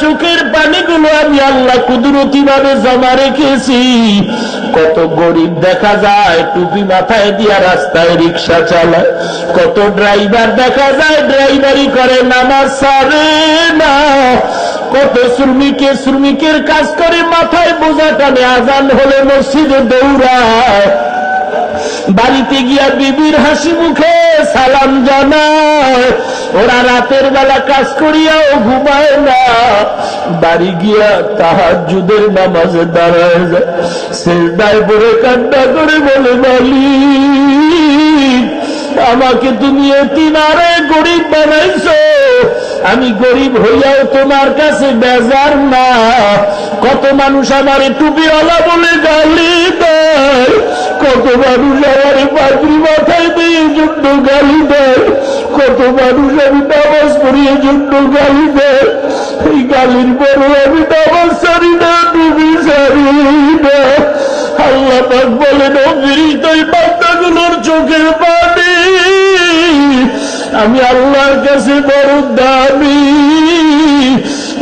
চোখের পানিগুলো আমি আল্লাহ কুদরতি ভাবে জমা রেখেছি। কত গরিব দেখা যায় টুপি মাথায় দিয়া রাস্তায় রিক্সা চালায়, কত ড্রাইভার দেখা যায় ড্রাইভারি করে নামাজ ছাড়ে না, কত শ্রমিকের কাজ করে মাথায় বোঝা টানে আজান হলে মসজিদে দৌড়ায়, বাড়িতে গিয়া বিবির হাসি মুখে সালাম জানায়। ওরা রাতের বেলা কাজ করিয়াও ঘুমায় না, বাড়ি গিয়া তাহাজ্জুদের নামাজে দাঁড়ায় যায়, সিজদায় পড়ে কান্না করে বলে মালিক আমাকে তুমি এতিমারে গরিব বানাইছো, আমি গরিব হইয়াও তোমার কাছে বেজার না। কত মানুষ আমারে টুপিওয়ালা বলে গালি দেয়, কত মানুষ আমারে পাগড়ি মাথায় দিয়ে জন্য গালি দেয়, কত মানুষ আমি নামাজ পড়িয়ে জন্য গালি দেয়। এই গালির পরে আমি নামাজ ছাড়ি না, টুপি ছাড়ি না। আল্লাহ পাক বলেন ও ফেরেশতা এই বান্দাগুলোর চোখের পানি আমি আল্লাহর কাছে বড় দামি।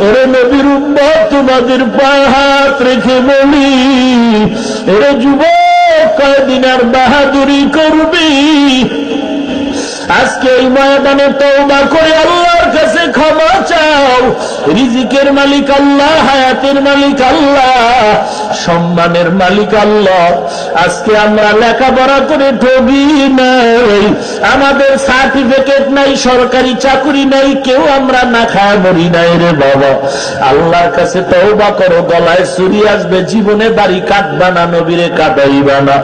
ওরে নবীর উম্মত তোমাদের পায়ে হাত রেখে বলি, এরে যুবক কয়দিন আর বাহাদুরি করবি? আজকে এই ময়দানে তওবা করে আল্লাহর কাছে ক্ষমা চাও। রিজিকের মালিক আল্লাহ, হায়াতের মালিক আল্লাহ, সম্মানের মালিক আল্লাহ। আজকে আমরা লেখাপড়া করে ঠগি নাই, আমাদের সার্টিফিকেট নাই, সরকারি চাকরি নাই, কেউ আমরা না খায় মরি নাই রে বাবা। আল্লাহর কাছে তওবা করো, গলায় চুরি আসবে, জীবনে দাড়ি কাটবা না, নবীরে কাটাইবা না,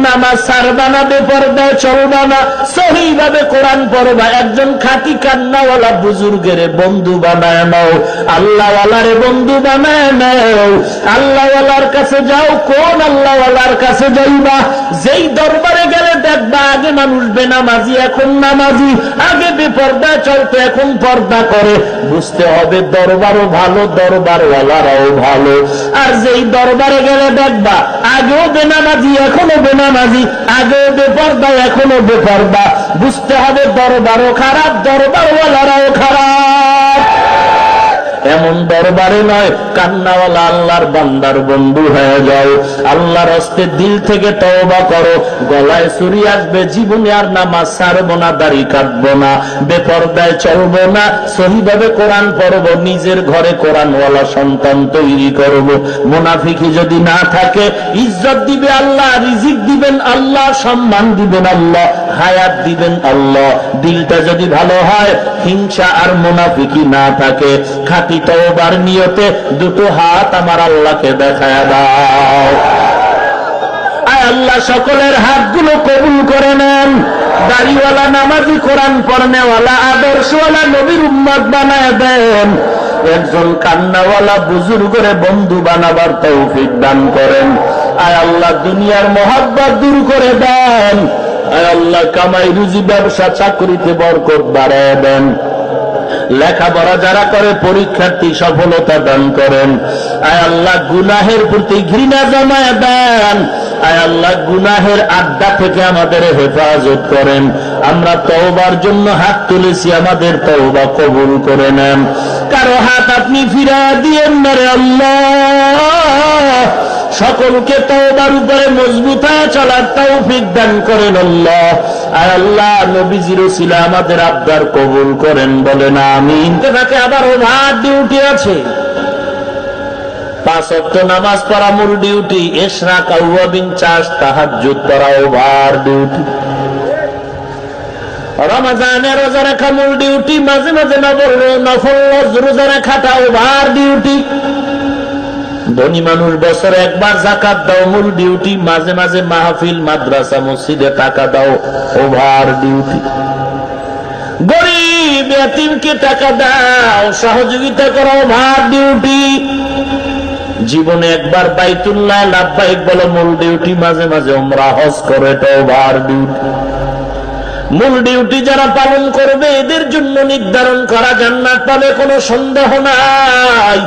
নামাজ ছাড়বা না, বেপরদায় চলবা না, সহিভাবে কোরআন পড়বা, একজন খাঁটি কান্নাওয়ালা বুজুর্গের বন্ধু বানায় নাও, আল্লাহওয়ালারে বন্ধু বানায় নাও। আল্লাহওয়ালার কাছে যাও, কোন আল্লাহওয়ালার কাছে যাইবা? যেই দরবারে গেলে দেখবা আগে মানুষ বেনামাজি এখন নামাজি, আগে বেপর্দায় চলতো এখন পর্দা করে। বুঝতে হবে দরবারও ভালো, দরবারওয়ালারাও ভালো। আর যেই দরবারে গেলে দেখবা আগেও বেনামাজি এখনো বেনামাজি, আগেও বেপর্দা এখনো বেপর্দা। বুঝতে হবে দরবারও খারাপ, দরবারওয়ালারাও খারাপ। এমন দরবারে নয়, কান্নাওয়ালা আল্লাহর বান্দার বন্ধু হয়ে যাও। আল্লাহর হস্তে দিল থেকে তওবা করো, গলায় চুরি আসবে, জীবনে আর নামাজ ছাড়বো না, দাড়ি কাটবো না, বেপরদায় চলবো না, সহিভাবে কোরআন পড়বো, নিজের ঘরে কোরআনওয়ালা সন্তান তৈরি করব। মুনাফিকি যদি না থাকে, ইজ্জত দিবে আল্লাহ, রিজিক দিবেন আল্লাহ, সম্মান দিবেন আল্লাহ, হায়াত দিবেন আল্লাহ। দিলটা যদি ভালো হয়, হিংসা আর মুনাফিকি না থাকে, খাঁটি তওবার নিয়তে দুটো হাত আমার আল্লাহকে দেখায়া দাও। আয় আল্লাহ সকলের হাতগুলো কবুল করে নেন, দাড়িওয়ালা নামাজি কোরআন পড়নেওয়ালা আদর্শওয়ালা নবীর উম্মত বানায় দেন। একজন কান্নাওয়ালা বুজুর্গরে বন্ধু বানাবার তৌফিক দান করেন। আয় আল্লাহ দুনিয়ার মহাব্বত দূর করে দেন। আয় আল্লাহ কামাই রুজি ব্যবসা চাকরিতে বরকত বাড়ায় দেন। লেখাপড়া যারা করে পরীক্ষার্থী সফলতা দান করেন। আয় আল্লাহ গুনাহের প্রতি ঘৃণা জমায় দেন। আয় আল্লাহ গুনাহের আড্ডা থেকে আমাদের হেফাজত করেন। আমরা তওবার জন্য হাত তুলেছি, আমাদের তওবা কবুল করে নেন। কারো হাত আপনি ফিরিয়ে দিয়েন না রে আল্লাহ। সকলকে তওবার উপরে মজবুত হয়ে চলার তৌফিক দান করেন আল্লাহ। আয় আল্লাহ নবীজির উসিলা আমাদের আবদার কবুল করেন, বলেন আমিন। তাকে আবার ওভার ডিউটি আছে, 5 ওয়াক্ত নামাজ পড়া মূল ডিউটি, ইশরাক আউয়াবিন চাষ তাহাজ্জুদ পড়া ওভার ডিউটি, রমজানে রোজা রাখা মূল ডিউটি, মাঝে মাঝে নফল রোজা রাখাটা ওভার ডিউটি। ধনী মানুষ বছরে একবার যাকাত দাও মূল ডিউটি, মাঝে মাঝে মাহফিল মাদ্রাসা মসজিদে টাকা দাও ওভার ডিউটি। গরিব এতিমকে টাকা দাও, সহযোগিতা করো ওভার ডিউটি। জীবনে একবার বাইতুল্লাহ লাব্বাইক বলো মূল ডিউটি, মাঝে মাঝে উমরা হজ করো, এটা ওভার ডিউটি। মূল ডিউটি যারা পালন করবে এদের জন্য নির্ধারণ করা জান্নাত পাবে, কোনো সন্দেহ নাই।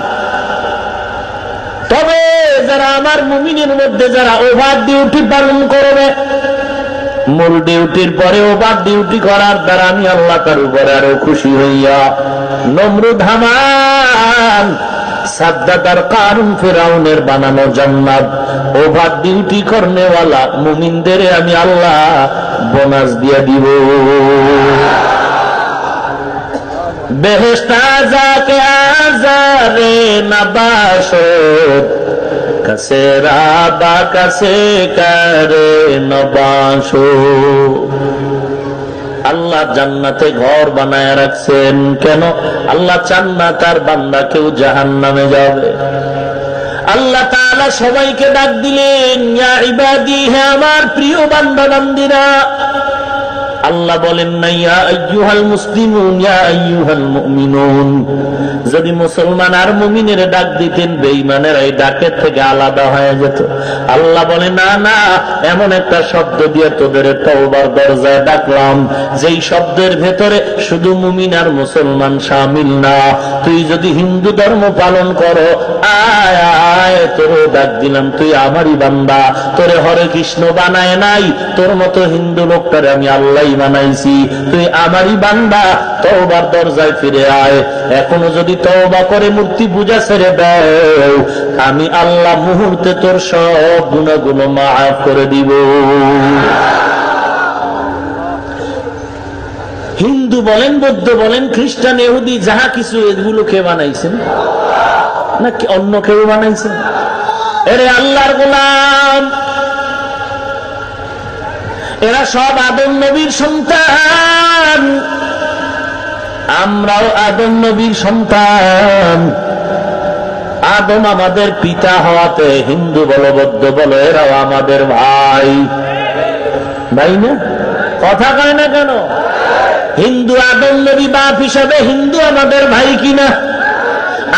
তবে যারা আমার মুমিনের মধ্যে যারা ওভার ডিউটি পালন করবে, মূল ডিউটির পরে ওভার ডিউটি করার দ্বারা আমি আল্লাহ তার উপরে আরো খুশি হইয়া নমরুদ হামান সাদ্দাত আর কারুন ফিরাউনের বানানো জান্নাত ওভার ডিউটি করনেওয়ালা মুমিনদের আমি আল্লাহ বোনাস দিয়ে দিব। বেহেশত যাকে আজারে নবাশত কাছে রাবা কাছে করে নবাশো। আল্লাহ জান্নাতে ঘর বানায় রাখছেন কেন? আল্লাহ চান না তার বান্দা কেউ জাহান্নামে যাবে। আল্লাহ তাআলা সবাইকে ডাক দিলেন, ইয়া ইবাদি, হে আমার প্রিয় বান্দা বান্দিরা। আল্লাহ বলেন না ইয়া আইয়ুহাল মুসলিমুন, ইয়া আইয়ুহাল মুমিনুন। যদি মুসলমান আর মুমিনের ডাক দিতেন, বেঈমানের এই ডাকের থেকে আলাদা হয়ে যেত। আল্লাহ বলে না না, এমন একটা শব্দ দিয়ে তোদের তওবার দরজায় ডাকলাম যেই শব্দের ভেতরে শুধু মুমিন আর মুসলমান শামিল না। তুই যদি হিন্দু ধর্ম পালন করো, আয় আয়, তোরে ডাক দিলাম, তুই আমারই বান্দা। তোরে হরে কৃষ্ণ বানায় নাই, তোর মতো হিন্দু লোকটারে আমি আল্লাহ বানাইছি, তুই আমারই বান্দা। তওবার দরজায় ফিরে আয়। এখনো যদি তওবা করে মূর্তি পূজা ছেড়ে দাও, আমি আল্লাহ মুহূর্তে তোর সব গুনাহগুলো মাফ করে দিব। হিন্দু বলেন, বৌদ্ধ বলেন, খ্রিস্টান, ইহুদি, যাহা কিছু, এগুলো কে বানাইছেন? নাকি অন্য কেউ বানাইছেন? এরে আল্লাহর গোলাম, এরা সব আদম নবীর সন্তান, আমরাও আদম নবীর সন্তান। আদম আমাদের পিতা হওয়াতে হিন্দু বলো বৌদ্ধ বলো, এরাও আমাদের ভাই। ভাই না? কথা কয় না কেন? হিন্দু আদম নবী বাপ হিসাবে হিন্দু আমাদের ভাই কিনা?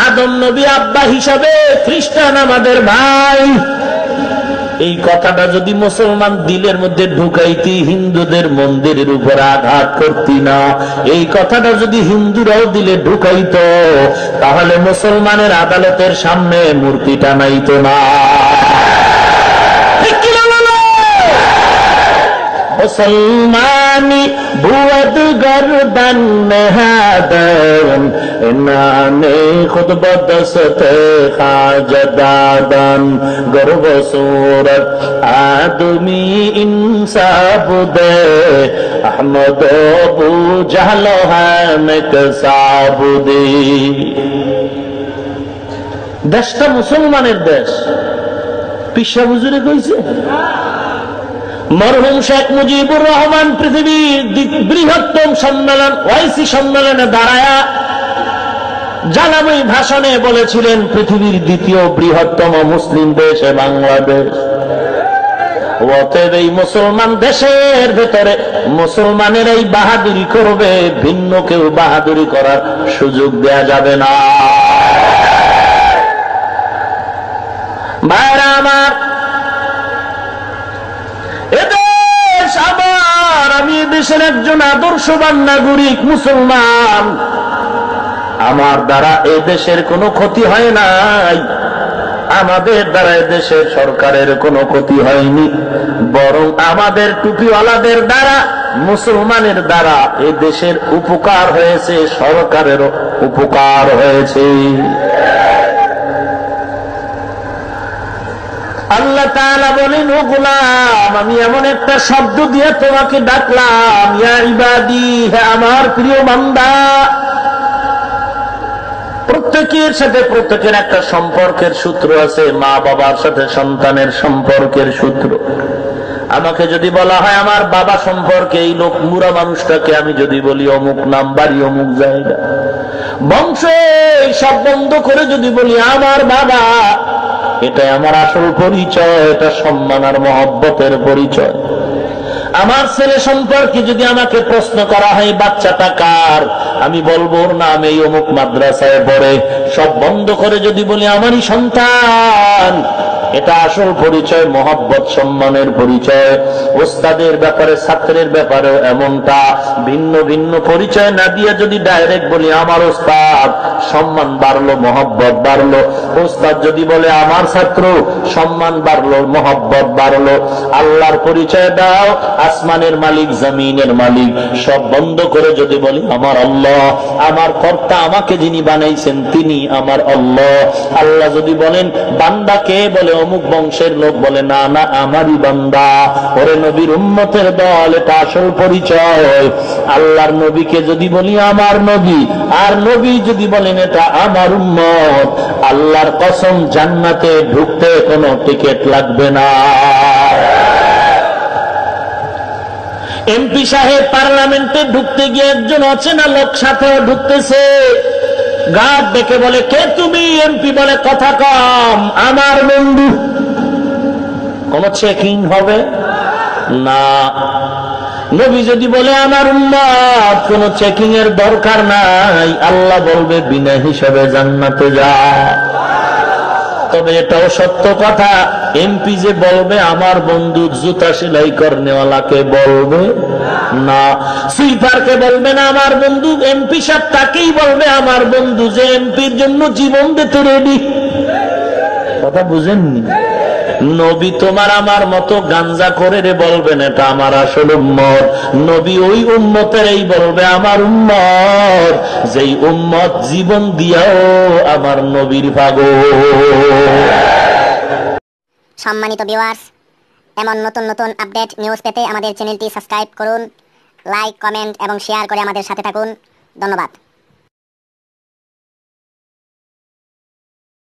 আদম নবী আব্বা হিসাবে খ্রিস্টান আমাদের ভাই। এই কথাটা যদি মুসলমান দিলের মধ্যে ঢুকাইতি, হিন্দুদের মন্দিরের উপর আঘাত করতি না। এই কথাটা যদি হিন্দুরাও দিলে ঢুকাইত, তাহলে মুসলমানের আদালতের সামনে মূর্তি টানাইতো না। মুসলমানি ভুয়াদ গর্দন হাদন নানে খুদ বদসতে খাজদাদন গর্ব সুরত আদমি ইনসাব দে আহমদ আবু জাহল হামক সাবুদি। দেশটা মুসলমানের দেশ, পিসা হুজুরে কইছে। মরহুম শেখ মুজিবুর রহমান পৃথিবীর বৃহত্তম সম্মেলন ওয়াইসি সম্মেলনে দাঁড়ায়া জানাবই ভাষণে বলেছিলেন, পৃথিবীর দ্বিতীয় বৃহত্তম মুসলিম দেশ বাংলাদেশ। অতএব এই মুসলমান দেশের ভেতরে মুসলমানের এই বাহাদুরি করবে, ভিন্ন কেউ বাহাদুরি করার সুযোগ দেয়া যাবে না। ভাইরা আমার, এদেশ আমার, আমি এদেশের একজন আদর্শবান নাগরিক মুসলমান। আমার দ্বারা এ দেশের কোনো ক্ষতি হয় নাই, আমাদের দ্বারা এদেশের সরকারের কোনো ক্ষতি হয়নি, বরং আমাদের টুপিওয়ালাদের দ্বারা, মুসলমানের দ্বারা এ দেশের উপকার হয়েছে, সরকারেরও উপকার হয়েছে। আল্লাহ তাআলা বলেন, ও গোলাম, আমি এমন একটা শব্দ দিয়ে তোমাকে ডাকলাম, ইয়া ইবাদি, হে আমার প্রিয় বান্দা। প্রত্যেকের সাথে প্রত্যেকের একটা সম্পর্কের সূত্র আছে, মা বাবার সাথে সন্তানের সম্পর্কের সূত্র। আমাকে যদি বলা হয় আমার বাবা সম্পর্কে, এই লোক মুরা মানুষটাকে আমি যদি বলি অমুক নাম, বাড়ি অমুক জায়গা, বংশ, এই সব বন্ধ করে যদি বলি আমার বাবা, এটা আমার আসল পরিচয়, এটা সম্মান আর মহব্বতের পরিচয়। আমার ছেলে সম্পর্কে যদি আমাকে প্রশ্ন করা হয় বাচ্চাটা কার, আমি বলবো ওর নাম এই অমুক মাদ্রাসায় পড়ে। সব বন্ধ করে যদি বলি আমারই সন্তান, এটা আসল পরিচয়, মহব্বত সম্মানের পরিচয়। ওস্তাদের ব্যাপারে ছাত্রের ব্যাপারেও এমনটা। ভিন্ন ভিন্ন পরিচয় না দিয়ে যদি ডাইরেক্ট বলি আমার ওস্তাদ, সম্মান বাড়লো, মহব্বত বাড়লো। ওস্তাদ যদি বলে আমার ছাত্র, সম্মান বাড়লো, মহব্বত বাড়লো। আল্লাহর পরিচয় দাও, আসমানের মালিক, জমিনের মালিক, সব বন্ধ করে যদি বলি আমার আল্লাহ, আমার কর্তা, আমাকে যিনি বানাইছেন তিনি আমার আল্লাহ। আল্লাহ যদি বলেন বান্দা কে, বলে অমুক বংশের লোক, বলে না না আমারই বান্দা। ওরে নবীর উম্মতের দল, এটা আসল পরিচয়। আল্লাহর নবীকে যদি বলি আমার নবী, আর নবী যদি বলেন এটা আমার উম্মত, আল্লাহর কসম জান্নাতে ঢুকতে কোনো টিকিট লাগবে না। এমপি সাহেব পার্লামেন্টে ঢুকতে গিয়ে একজন অচেনা লোক সাথেও ঢুকতেছে। গার্ড ডেকে বলে কে তুমি? এমপি বলে কথা কম, আমার বন্ধু। কোন চেকিং হবে না। নবী যদি বলে আমার উম্মত, কোন চেকিং এর দরকার নাই। আল্লাহ বলবে বিনা হিসাবে জান্নাতে যা। তবে এটাও সত্য কথা, এমপি যে বলবে আমার বন্ধু, জুতা সেলাই করনেওয়ালাকে বলবে না, সুইপারকে বলবে না আমার বন্ধু। এমপি সাহেব তাকেই বলবে আমার বন্ধু যে এমপির জন্য জীবন দিতে রেডি। কথা বুঝেননি? নবী তোমার আমার মতো গাঞ্জা করে রে বলবেন এটা আমার আসল উম্মত। নবী ওই উম্মতের এই বলবে আমার উম্মত, যেই উম্মত জীবন দিয়াও আমার নবীর পাগল। সম্মানিত ভিউয়ার্স, এমন নতুন নতুন আপডেট নিউজ পেতে আমাদের চ্যানেলটি সাবস্ক্রাইব করুন, লাইক, কমেন্ট এবং শেয়ার করে আমাদের সাথে থাকুন। ধন্যবাদ।